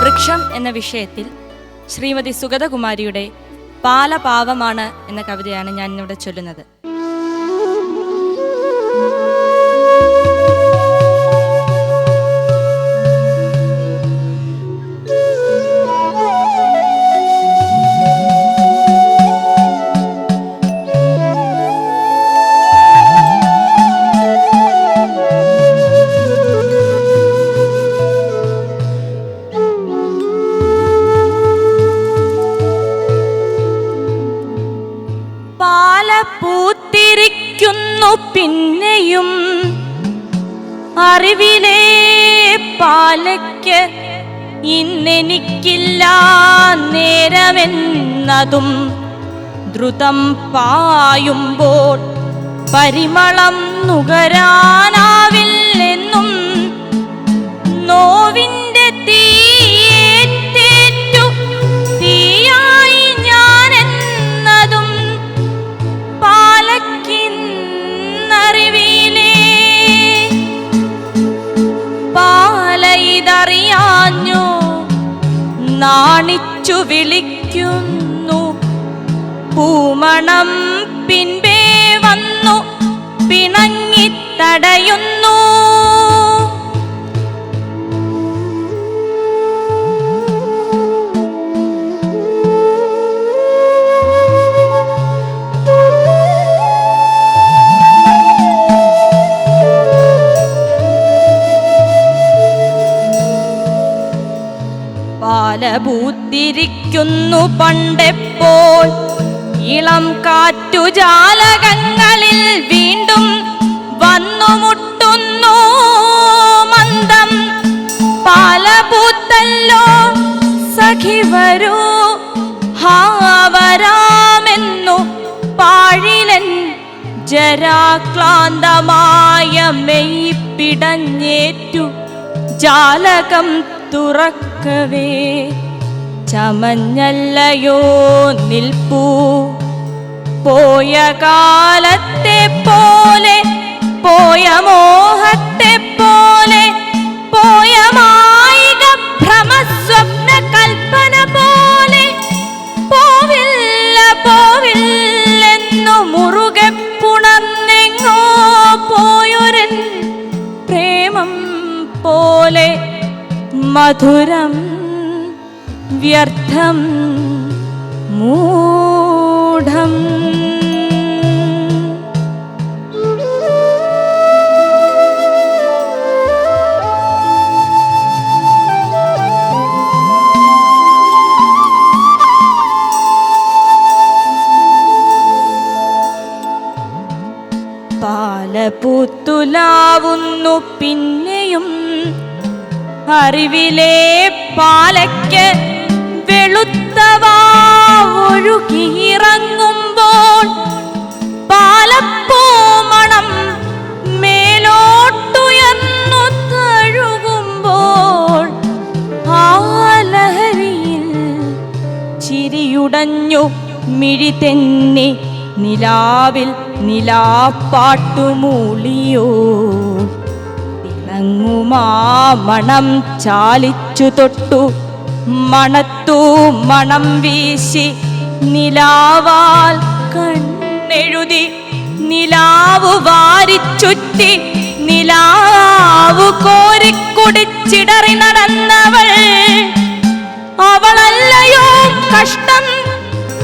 വൃക്ഷം എന്ന വിഷയത്തിൽ ശ്രീമതി സുഗതകുമാരിയുടെ പാലപാവമാണ് എന്ന കവിതയാണ് ഞാൻ ഇവിടെ ചൊല്ലുന്നത്. പൂത്തിരിക്കുന്നു പിന്നെയും അറിവിലെ പാലയ്ക്ക് ഇന്നെനിക്കില്ല നേരമെന്നതും ദ്രുതം പായുമ്പോൾ പരിമളം നുകരാനാവില്ലെന്നും നോവിൻ്റെ തീയേറ്റു തീയായി ഞാനെന്നതും പാലക്കിന്നറിവിലേ പാലയിതറിയാഞ്ഞു നാണിച്ചു വിളിക്കുന്നു പൂമണം പിൻപേ വന്നു പിണങ്ങിത്തടയുന്നു. പാലപൂത്തിരിക്കുന്നു പണ്ടെപ്പോൾ ഇളം കാറ്റുജാലകങ്ങളിൽ വീണ്ടും വന്നുമുട്ടുന്നു മന്ദം. പാലപൂത്തല്ലോ സഖി വരൂ ഹാവരാമെന്നു പാഴിലൻ ജരാക്ലാന്തമായ മെയ്പിടഞ്ഞേറ്റു ജാലകം തുറക്കവേ ചമഞ്ഞല്ലയോ നിൽപ്പൂ പോയ കാലത്തെ പോലെ പോയ മോഹത്തെ പോലെ പോയ മായിക ഭ്രമസ്വപ്ന കൽപ്പന പോലെ പോവില്ല പോവില്ലെന്നു മുറുകെ പുണർന്നെങ്ങോ പോയൊരൻ പ്രേമം പോലെ മധുരം വ്യർത്ഥം മൂഢം. പാലപൂത്തുലാവുന്നു പിന്നെയും അറിവിലെ പാലയ്ക്ക് വെളുത്തവാ ഒഴുകിയിറങ്ങുമ്പോൾ പാലപ്പൂമണം മേലോട്ടുയർന്നു തഴുകുമ്പോൾ ആ ലഹരിയിൽ ചിരിയുടഞ്ഞു മിഴി തെന്നി നിലാവിൽ നിലാപ്പാട്ടുമൂളിയോ തിളങ്ങുമാ മണം ചാലിച്ചു തൊട്ടു മണത്തു മണം വീശി നിലാവാൽ കണ്ണെഴുതി നിലാവു വാരിച്ചുറ്റി നിലാവു കോരിക്കുടിച്ചിടറി നടന്നവൾ അവളല്ലയോ കഷ്ടം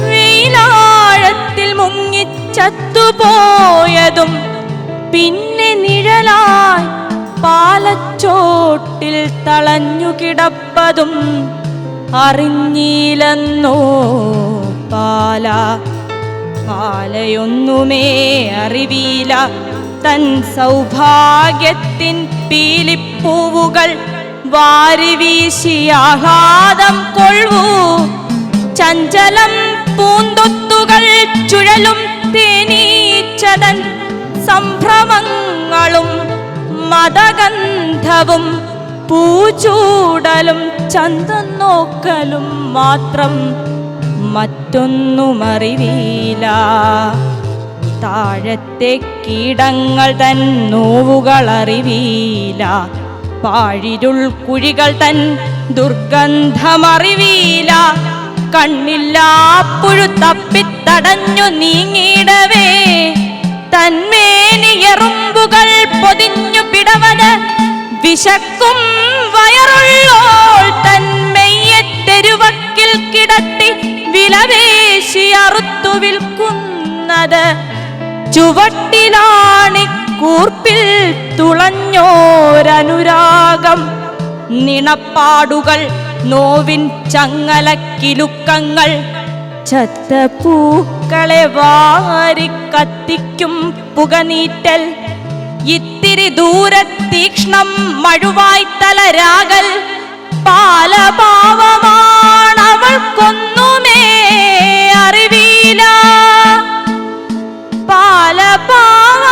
വെയിലാഴത്തിൽ മുങ്ങിച്ചത്തുപോയതും പിന്നെ നിഴലായി പാലച്ചോട്ടിൽ തളഞ്ഞു കിടപ്പതും അറിഞ്ഞില്ലെന്നോ പാലയൊന്നുമേ അറിവീല തൻ സൗഭാഗ്യത്തിൻ പീലിപ്പൂവുകൾ വാരി വീശി ആഹ്ലാദം കൊള്ളൂ ചഞ്ചലം പൂന്തൊത്തുകൾ ചുഴലും തേനീച്ചതൻ സംഭ്രമങ്ങളും മദഗന്ധവും പൂച്ചൂടലും ചന്തം നോക്കലും മാത്രം മറ്റൊന്നും അറിവീല. താഴത്തെ കീടങ്ങൾ തൻ നോവുകൾ അറിവീല, പാഴിരുൾ കുഴികൾ തൻ ദുർഗന്ധമറിവീല. കണ്ണില്ലാപ്പുഴു തപ്പിത്തടഞ്ഞു നീങ്ങിടവേ തന്മേനിയെറുമ്പുകൾ പൊതിഞ്ഞു പിടവന് വിശക്കും വയറുള്ളോൾ തന്മയ്യെത്തെരുവക്കിൽ കിടത്തി വിലവേശി അറുത്തു വിൽക്കുന്നത്. ചുവട്ടിലാണി കൂർപ്പിൽ തുളഞ്ഞോരനുരാഗം, നിണപ്പാടുകൾ നോവിൻ ചങ്ങലക്കിലുക്കങ്ങൾ. ചത്ത പൂക്കളെ വാരി കത്തിക്കും പുകനീറ്റൽ, ഇത്തിരി ദൂരത്തീക്ഷ്ണം മഴുവായി തലരാകൽ. പാലപാവമാണവൾക്കൊന്നുമേ അറിവീല, പാലപാവ